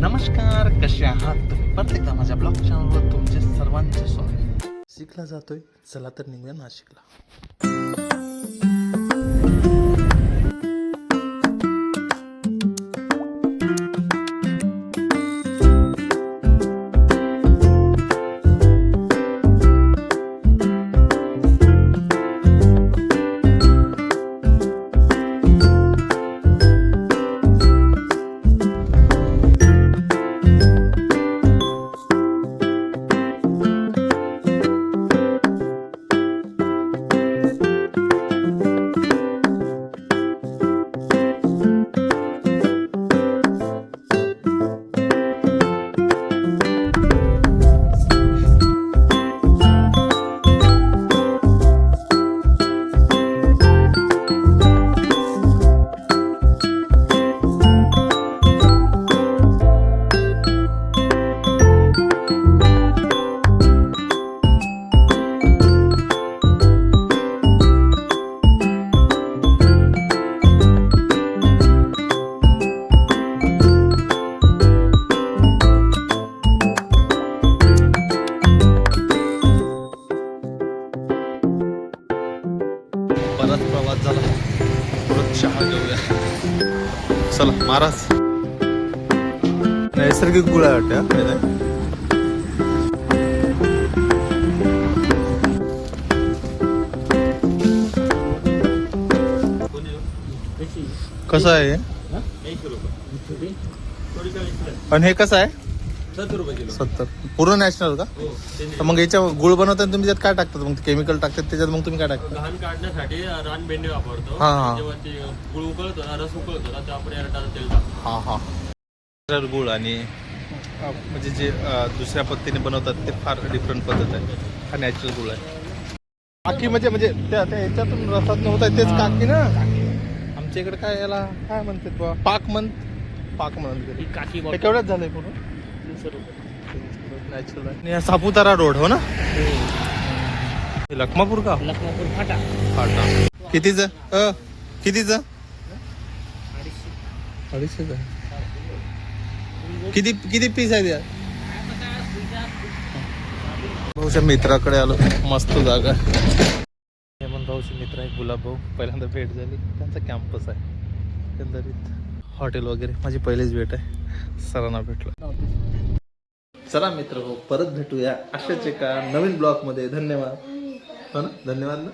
नमस्कार, कसे आहात तुम्ही? परत एकदा माझ्या ब्लॉग चॅनलवर तुमचे सर्वांचे स्वागत. नाशिकला जातोय, चला तर निघूया नाशिकला. बराच प्रवास झाला, परत चहा घेऊया. चला महाराज. नैसर्गिक गुळ आहे वाटतं. कसं आहे आणि हे कसं आहे? 70 रुपये किलो. 70. पूर्ण नॅशनल का? तर मग याच्या गुळ बनवताना तुम्ही त्यात काय टाकतात? मग केमिकल टाकतात त्याच्यात, मग तुम्ही काय टाकता? घाण काढण्यासाठी रानबेंडी वापरतो. हा. जेव्हा ते गुळ उकळतो ना, रस उकळतो ना, तेव्हा आपण एरटाचं तेल टाकतो. हा. नॅचरल गुळ आणि म्हणजे जे दुसऱ्या पद्धतीने बनवतात ते फार डिफरंट पद्धत आहे. हा नॅचरल गुळ आहे. काकी म्हणजे त्या याच्यातून रसात होत आहे तेच काकी ना. आमच्या इकडे काय याला काय म्हणतात बा? पाक म्हणत. काकी हे केवढ्यात झालंय पूर्ण? 300 रुपये. नॅचरल आहे. आणि हा सापुतारा रोड हो ना? लखमापूर का? लखमापूर फाटा. कितीच? 250. 250 आहे. किती पीस आहेत या? भाऊच्या मित्राकडे आलो. मस्त जागा. हेमंत भाऊचे मित्र आहे गुलाब भाऊ. पहिल्यांदा भेट झाली. त्यांचा कॅम्पस आहे एकंदरीत. हॉटेल वगैरे माझी पहिलीच भेट आहे. सरांना भेटलो. चला मित्र भाऊ, परत भेटूया अशाच एका नवीन ब्लॉग मध्ये. धन्यवाद. हो ना? धन्यवाद ना.